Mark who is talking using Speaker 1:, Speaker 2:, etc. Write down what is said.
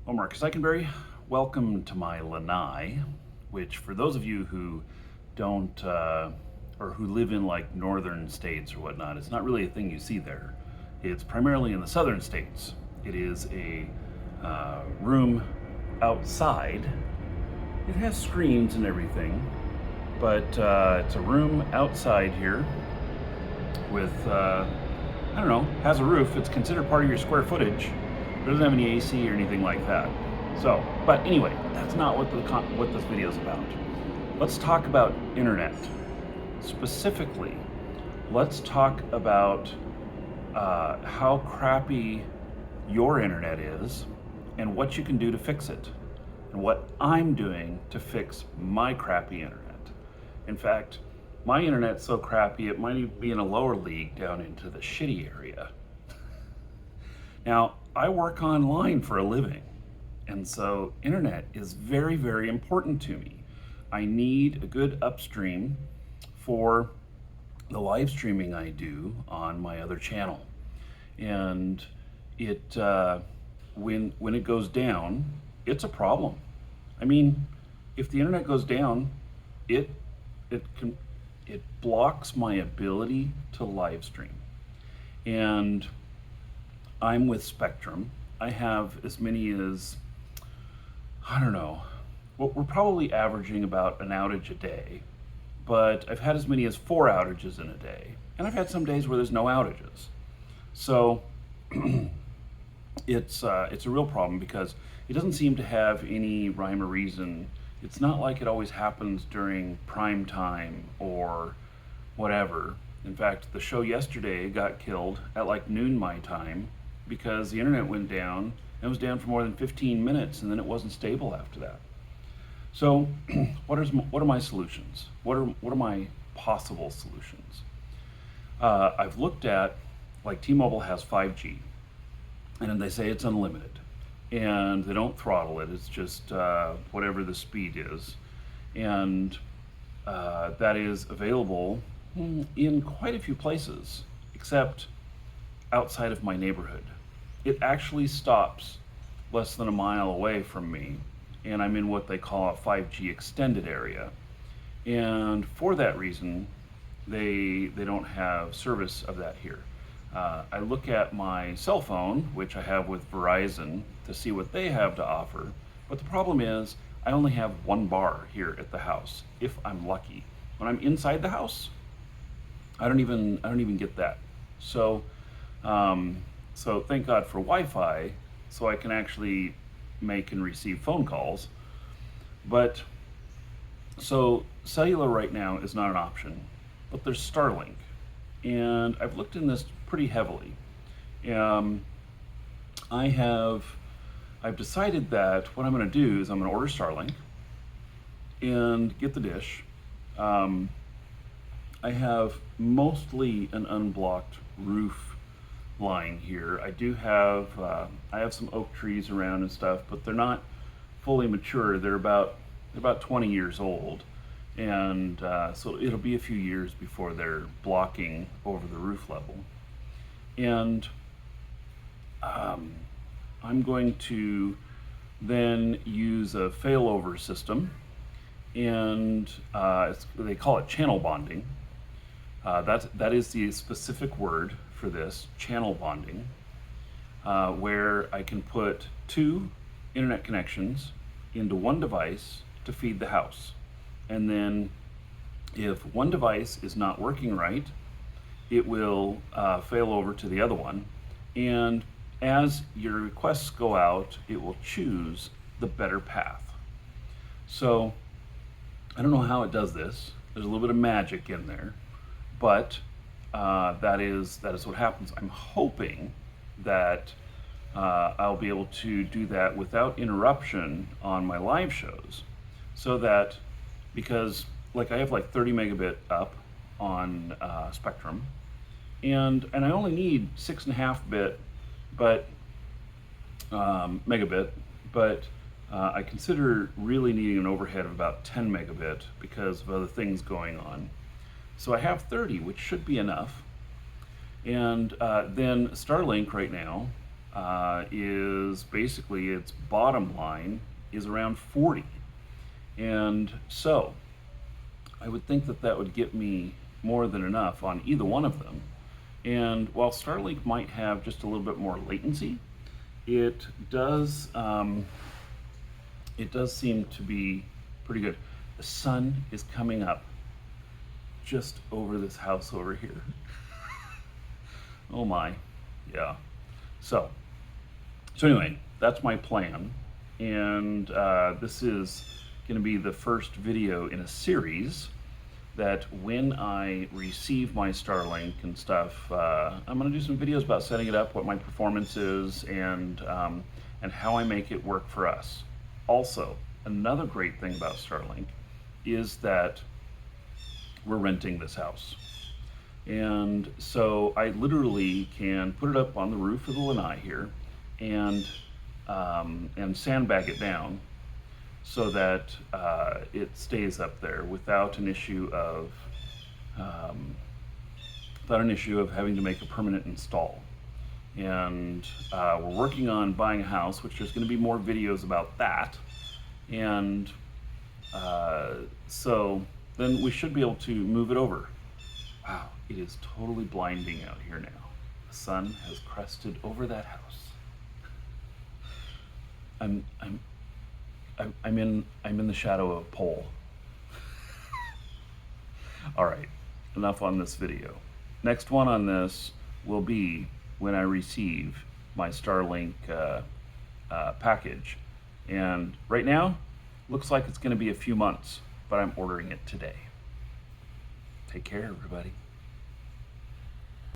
Speaker 1: Well, Marcus Eikenberry, welcome to my lanai, which for those of you who don't, or who live in like northern states or whatnot, it's not really a thing you see there. It's primarily in the southern states. It is a room outside. It has screens and everything, but it's a room outside here with, I don't know, has a roof. It's considered part of your square footage. It doesn't have any AC or anything like that. So, but anyway, that's not what this video is about. Let's talk about internet. Specifically, let's talk about how crappy your internet is and what you can do to fix it, and what I'm doing to fix my crappy internet. In fact, my internet's so crappy it might even be in a lower league down into the shitty area. Now, I work online for a living, and so internet is very, very important to me. I need a good upstream for the live streaming I do on my other channel. And it when it goes down, it's a problem. I mean, if the internet goes down, it it blocks my ability to live stream. And I'm with Spectrum. I have as many as, I don't know, well, we're probably averaging about an outage a day, but I've had as many as 4 outages in a day. And I've had some days where there's no outages. So it's a real problem because it doesn't seem to have any rhyme or reason. It's not like it always happens during prime time or whatever. In fact, the show yesterday got killed at like noon my time because the internet went down. It was down for more than 15 minutes and then it wasn't stable after that. So what are my solutions? What are my possible solutions? I've looked at, like T-Mobile has 5G, and they say it's unlimited, and they don't throttle it. It's just whatever the speed is, and that is available in quite a few places, except outside of my neighborhood. It actually stops less than a mile away from me, and I'm in what they call a 5G extended area. And for that reason, they don't have service of that here. I look at my cell phone, which I have with Verizon, to see what they have to offer. But the problem is, I only have 1 bar here at the house, if I'm lucky. When I'm inside the house, I don't even get that. So, so thank God for Wi-Fi, so I can actually make and receive phone calls. But so cellular right now is not an option, but there's Starlink, and I've looked in this pretty heavily. I've decided that what I'm going to do is I'm going to order Starlink and get the dish. I have mostly an unblocked roof line here. I have some oak trees around and stuff, but they're not fully mature. They're about 20 years old, and so it'll be a few years before they're blocking over the roof level. And I'm going to then use a failover system, and they call it channel bonding. That is the specific word for this, channel bonding, where I can put 2 internet connections into one device to feed the house. And then if one device is not working right, it will fail over to the other one. And as your requests go out, it will choose the better path. So I don't know how it does this. There's a little bit of magic in there, but that is what happens. I'm hoping that I'll be able to do that without interruption on my live shows, so that, because like I have like 30 megabit up on Spectrum, and I only need 6.5 bit, but megabit, but I consider really needing an overhead of about 10 megabit because of other things going on. So I have 30, which should be enough. And then Starlink right now, is basically its bottom line is around 40. And so I would think that that would get me more than enough on either one of them. And while Starlink might have just a little bit more latency, it does seem to be pretty good. The sun is coming up just over this house over here. Oh my, yeah. So anyway, that's my plan, and this is going to be the first video in a series that when I receive my Starlink and stuff, I'm going to do some videos about setting it up, what my performance is, and how I make it work for us. Also, another great thing about Starlink is that we're renting this house. And so I literally can put it up on the roof of the lanai here and sandbag it down so that it stays up there without an issue of having to make a permanent install. And we're working on buying a house, which there's going to be more videos about that. And so then we should be able to move it over. Wow, it is totally blinding out here now. The sun has crested over that house. I'm in the shadow of a pole. All right, enough on this video. Next one on this will be when I receive my Starlink package. And right now, looks like it's going to be a few months, but I'm ordering it today. Take care, everybody.